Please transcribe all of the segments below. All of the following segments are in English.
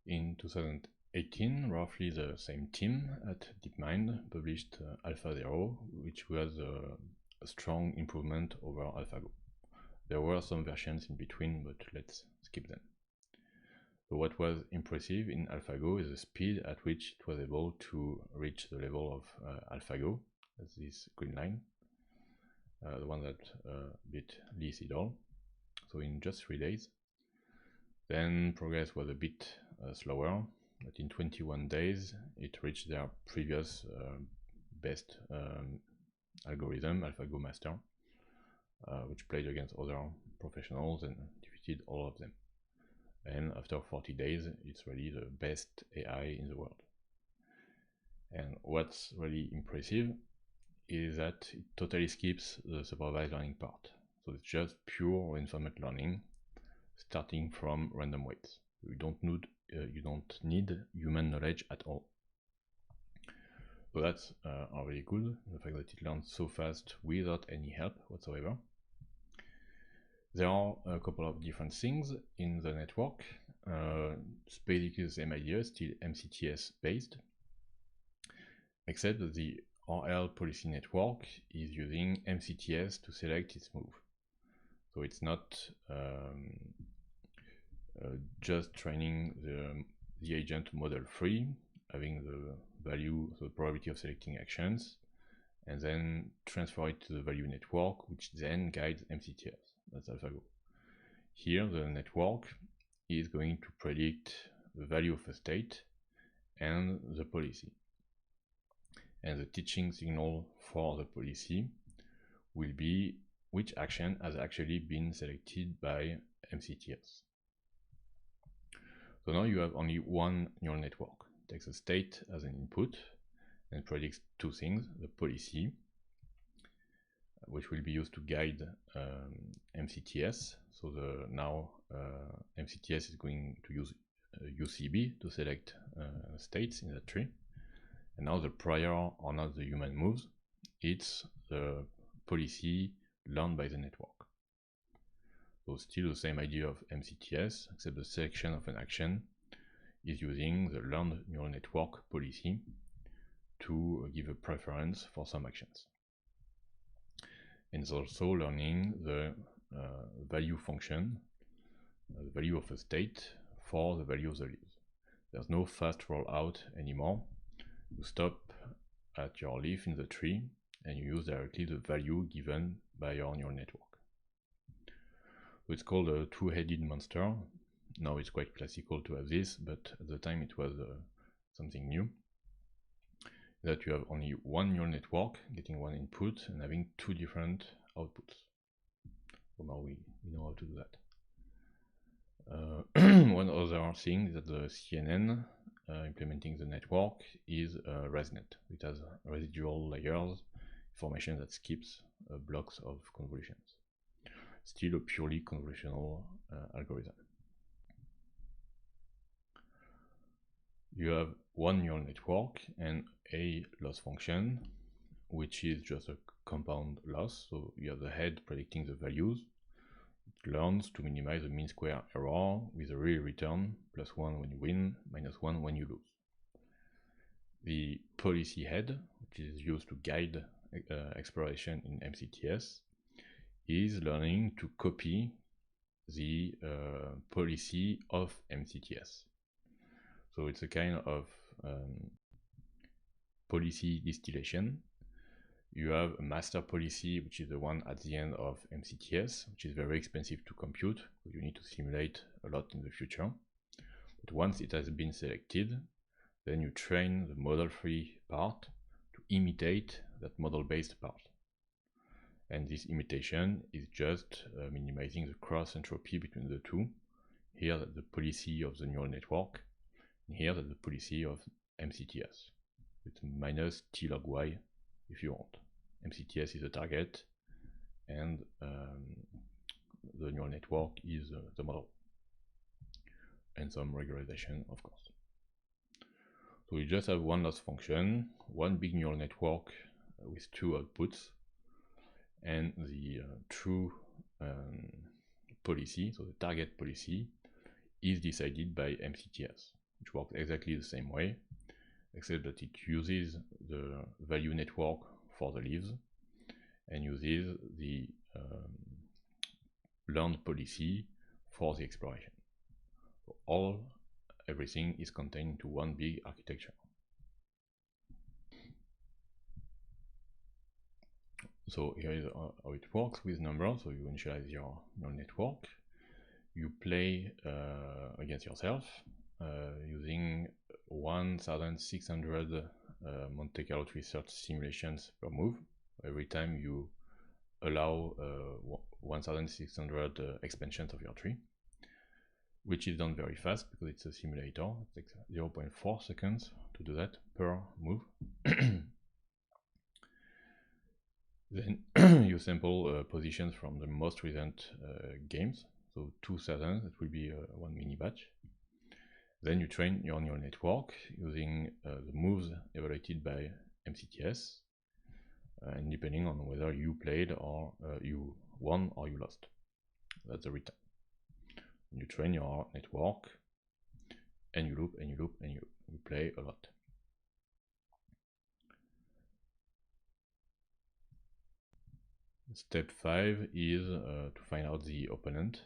In 2018, roughly the same team at DeepMind published AlphaZero, which was a strong improvement over AlphaGo. There were some versions in between, but let's skip them. So what was impressive in AlphaGo is the speed at which it was able to reach the level of AlphaGo, as this green line, the one that beat Lee Sedol. So in just 3 days. Then progress was a bit slower, but in 21 days it reached their previous best algorithm, AlphaGo Master, which played against other professionals and defeated all of them. And after 40 days, it's really the best AI in the world. And what's really impressive is that it totally skips the supervised learning part. So it's just pure reinforcement learning, starting from random weights. You don't need human knowledge at all. So that's really good, the fact that it learns so fast without any help whatsoever. There are a couple of different things in the network. It's basically the same idea, still MCTS based, except that the RL policy network is using MCTS to select its move. So it's not just training the agent model free, having the value, the probability of selecting actions, and then transfer it to the value network, which then guides MCTS. That's AlphaGo. Here, the network is going to predict the value of a state and the policy. And the teaching signal for the policy will be which action has actually been selected by MCTS. So now you have only one neural network. It takes a state as an input and predicts two things: the policy, which will be used to guide MCTS. So now MCTS is going to use UCB to select states in the tree. And now the prior are not the human moves, it's the policy learned by the network. So still the same idea of MCTS, except the selection of an action is using the learned neural network policy to give a preference for some actions. And it's also learning the value function, the value of a state for the value of the leaves. There's no fast rollout anymore. You stop at your leaf in the tree and you use directly the value given by your neural network. So it's called a two-headed monster. Now it's quite classical to have this, but at the time it was something new. That you have only one neural network getting one input and having two different outputs. So now we know how to do that. One other thing is that the CNN implementing the network is ResNet. It has residual layers, information that skips blocks of convolutions. Still a purely convolutional algorithm. You have one neural network and a loss function, which is just a compound loss. So you have the head predicting the values. It learns to minimize the mean square error with a real return, +1 when you win, -1 when you lose. The policy head, which is used to guide exploration in MCTS, is learning to copy the policy of MCTS. So it's a kind of policy distillation. You have a master policy, which is the one at the end of MCTS, which is very expensive to compute. You need to simulate a lot in the future. But once it has been selected, then you train the model-free part to imitate that model-based part. And this imitation is just minimizing the cross entropy between the two. Here, that's the policy of the neural network, and here, that's the policy of MCTS. It's minus T log Y if you want. MCTS is the target, and the neural network is the model. And some regularization, of course. So we just have one loss function, one big neural network with two outputs, and the true policy, so the target policy, is decided by MCTS. which works exactly the same way, except that it uses the value network for the leaves and uses the learned policy for the exploration. So everything is contained into one big architecture. So here is how it works with numbers. So you initialize your neural network. You play against yourself using 1,600 Monte Carlo research simulations per move. Every time you allow 1,600 expansions of your tree, which is done very fast because it's a simulator. It takes 0.4 seconds to do that per move. Then you sample positions from the most recent games, so 2,000, that will be one mini batch. Then you train your neural network using the moves evaluated by MCTS, and depending on whether you played or you won or you lost. That's the return. You train your network, and you loop, and you loop, and you play a lot. Step 5 is to find out the opponent.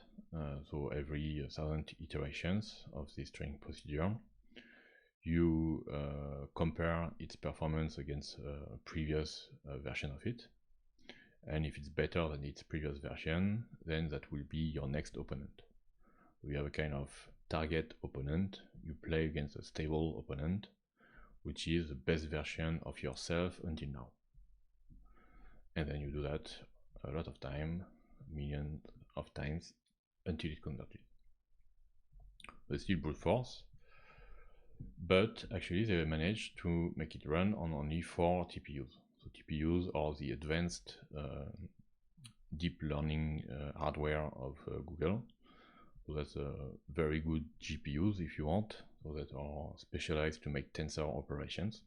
So every 1,000 iterations of this training procedure, you compare its performance against a previous version of it. And if it's better than its previous version, then that will be your next opponent. We have a kind of target opponent. You play against a stable opponent, which is the best version of yourself until now. And then you do that a lot of time, millions of times, until it converges. It's still brute force, but actually they managed to make it run on only 4 TPUs. So TPUs are the advanced deep learning hardware of Google. So that's very good GPUs if you want, so that are specialized to make tensor operations.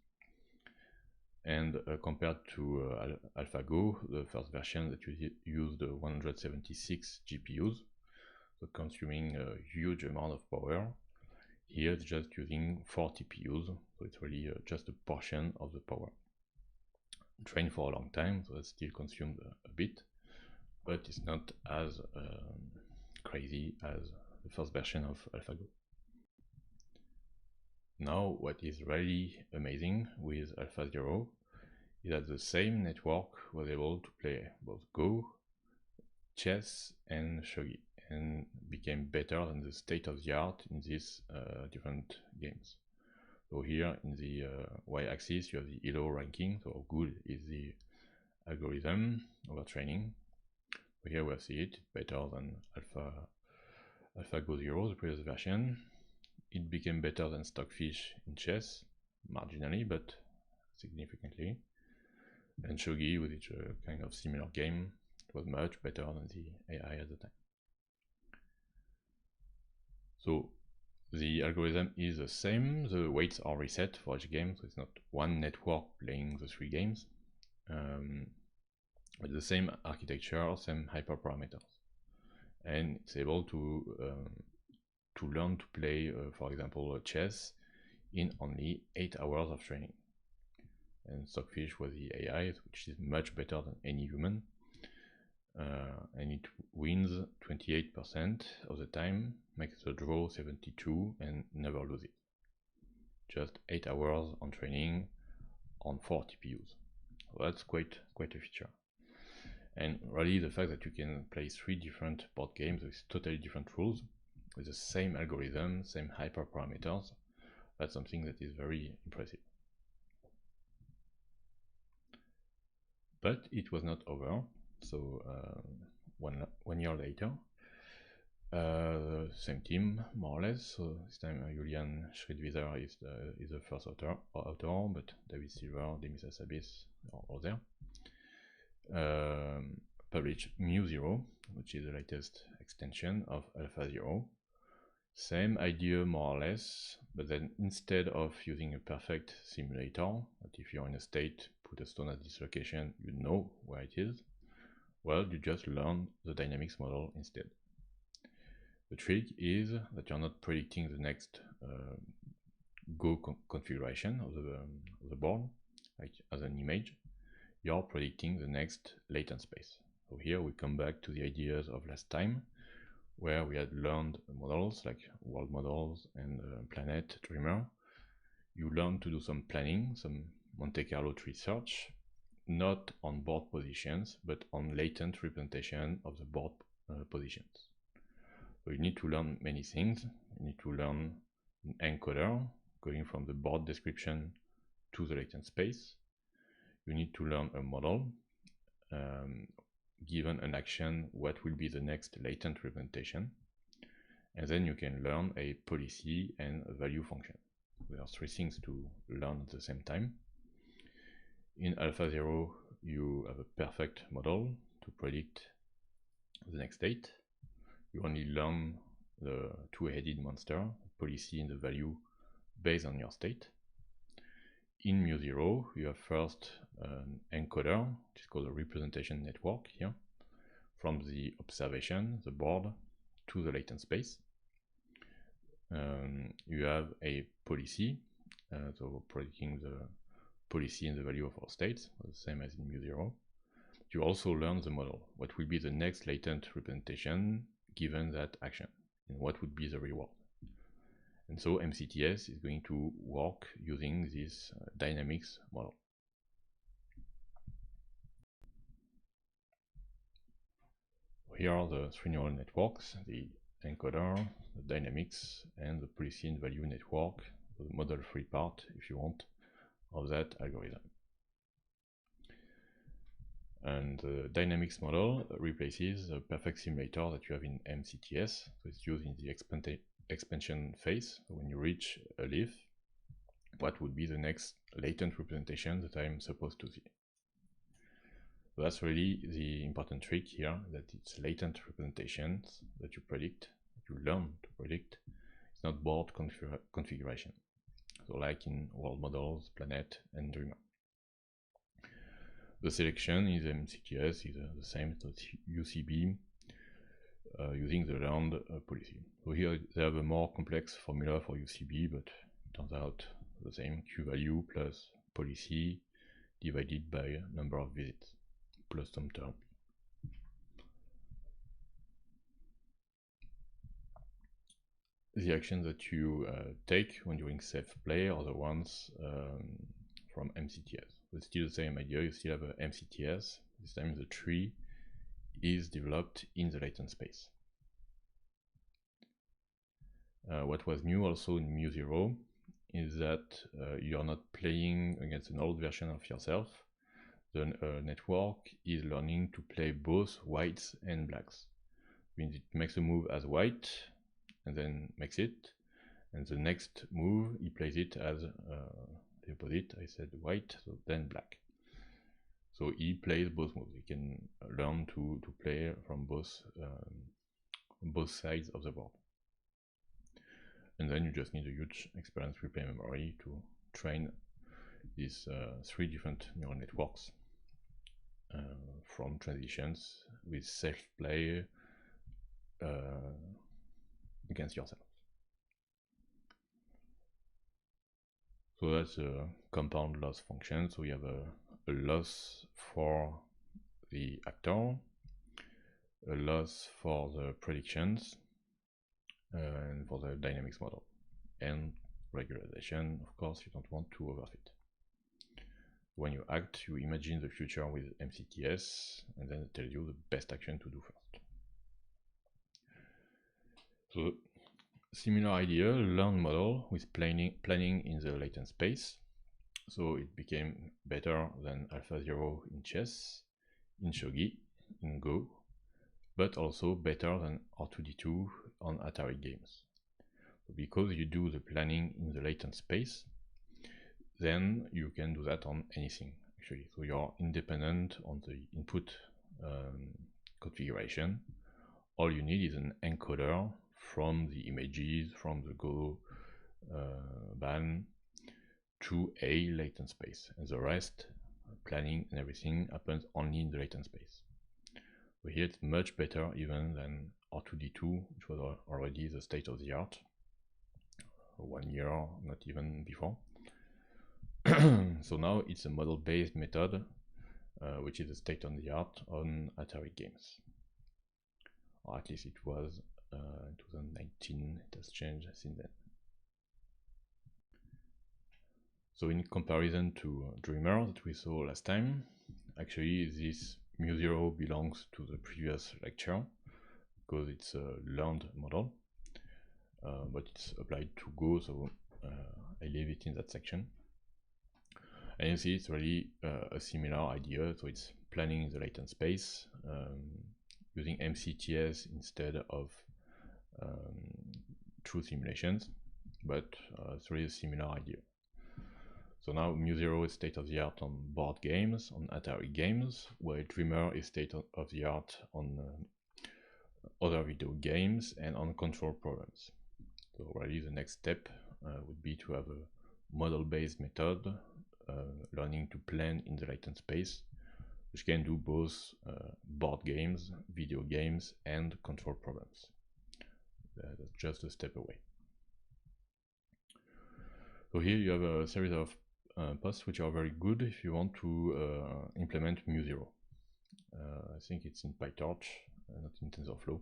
And compared to AlphaGo, the first version that used 176 GPUs, so consuming a huge amount of power. Here it's just using 4 TPUs, so it's really just a portion of the power. Trained for a long time, so that still consumed a bit, but it's not as crazy as the first version of AlphaGo. Now, what is really amazing with AlphaZero is that the same network was able to play both Go, chess, and shogi, and became better than the state-of-the-art in these different games. So here in the y-axis you have the ELO ranking, so how good is the algorithm over training. So here we see it, better than AlphaGo 0, the previous version. It became better than Stockfish in chess, marginally, but significantly. And shogi, with its kind of similar game, was much better than the AI at the time. So the algorithm is the same, the weights are reset for each game, so it's not one network playing the 3 games. But the same architecture, same hyperparameters. And it's able to learn to play, for example, chess in only 8 hours of training. And Stockfish was the AI, which is much better than any human. And it wins 28% of the time, makes the draw 72, and never loses. Just 8 hours on training on 4 TPUs. So that's quite a feature. And really the fact that you can play 3 different board games with totally different rules, with the same algorithm, same hyperparameters, that's something that is very impressive. But it was not over. So one year later, same team more or less. So this time Julian Schridwieser is the first author, but David Silver, Demis Hassabis are all there. Published MuZero, which is the latest extension of AlphaZero. Same idea more or less, but then instead of using a perfect simulator, that if you're in a state, put a stone at this location, you know where it is, well, you just learn the dynamics model instead. The trick is that you're not predicting the next Go configuration of the board, like as an image, you're predicting the next latent space. So here we come back to the ideas of last time, where we had learned models like world models and planet dreamer. You learn to do some planning, some Monte Carlo tree search, not on board positions, but on latent representation of the board positions. So you need to learn many things. You need to learn an encoder, going from the board description to the latent space. You need to learn a model, given an action, what will be the next latent representation. And then you can learn a policy and a value function. There are three things to learn at the same time. In AlphaZero, you have a perfect model to predict the next state. You only learn the two-headed monster, policy and the value based on your state. In MuZero, you have first an encoder, which is called a representation network here, from the observation, the board, to the latent space. You have a policy, so predicting the policy and the value of our states, the same as in MuZero. You also learn the model, what will be the next latent representation given that action, and what would be the reward. And so MCTS is going to work using this dynamics model. Here are the three neural networks, the encoder, the dynamics, and the policy and value network, the model-free part, if you want, of that algorithm. And the dynamics model replaces the perfect simulator that you have in MCTS. So it's used in the expansion phase. So when you reach a leaf, what would be the next latent representation that I'm supposed to see? So that's really the important trick here, that it's latent representations that you predict, that you learn to predict. It's not board configuration. So like in world models, planet, and dreamer. The selection in the MCTS is the same, so it's UCB using the learned policy. So here they have a more complex formula for UCB, but it turns out the same, Q value plus policy divided by number of visits plus some term. The actions that you take when doing safe play are the ones from MCTS. It's still the same idea, you still have a MCTS, this time the tree is developed in the latent space. What was new also in MuZero is that you are not playing against an old version of yourself. The network is learning to play both whites and blacks. It means it makes a move as white and then makes it, and the next move he plays it as the opposite. I said white, so then black. So he plays both moves. He can learn to play from both sides of the board. And then you just need a huge experience replay memory to train these three different neural networks from transitions with self-play against yourself. So that's a compound loss function. So we have a loss for the actor, a loss for the predictions, and for the dynamics model. And regularization, of course, you don't want to overfit. When you act, you imagine the future with MCTS, and then it tells you the best action to do first. So, similar idea, learned model with planning in the latent space. So it became better than AlphaZero in chess, in shogi, in Go, but also better than R2D2 on Atari games. So because you do the planning in the latent space, then you can do that on anything, actually. So you're independent on the input configuration. All you need is an encoder from the images, from the Go ban to a latent space, and the rest, planning and everything, happens only in the latent space. So here it's much better even than R2D2, which was already the state of the art a while 1 year, not even before. So now it's a model-based method, which is a state-of-the-art on Atari games. Or at least it was in 2019, it has changed since then. So in comparison to Dreamer that we saw last time, actually this MuZero belongs to the previous lecture because it's a learned model, but it's applied to Go, so I leave it in that section. And you see it's really a similar idea, so it's planning the latent space using MCTS instead of true simulations, but it's really a similar idea. So now MuZero is state-of-the-art on board games, on Atari games, while Dreamer is state-of-the-art on other video games and on control problems. So really the next step would be to have a model-based method learning to plan in the latent space, which can do both board games, video games, and control problems. That's just a step away. So here you have a series of posts which are very good if you want to implement MuZero. I think it's in PyTorch, not in TensorFlow.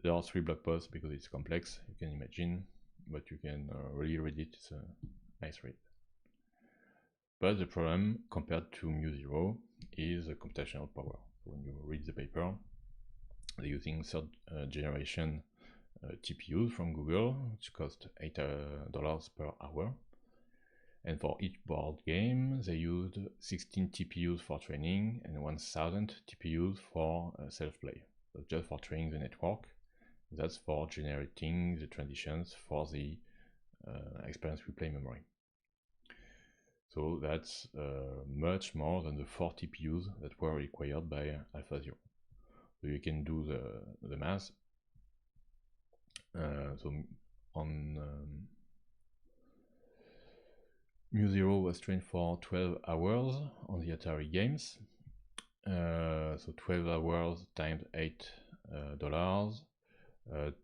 There are 3 blog posts because it's complex, you can imagine, but you can really read it, it's a nice read. But the problem compared to MuZero is the computational power. So when you read the paper, they're using 3rd generation TPUs from Google, which cost $8 per hour. And for each board game, they used 16 TPUs for training and 1000 TPUs for self-play. So just for training the network, that's for generating the transitions for the experience replay memory. So that's much more than the 4 TPUs that were required by AlphaZero. So you can do the math. So on MuZero was trained for 12 hours on the Atari games. So 12 hours times $8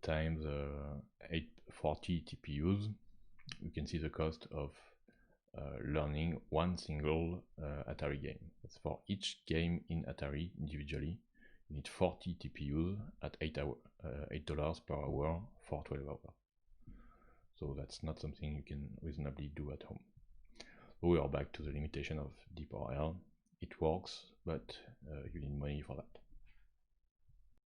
times 840 TPUs. You can see the cost of learning one single Atari game. That's for each game in Atari individually. You need 40 TPUs at $8 per hour for 12 hours. So that's not something you can reasonably do at home. So we are back to the limitation of DRL. It works, but you need money for that.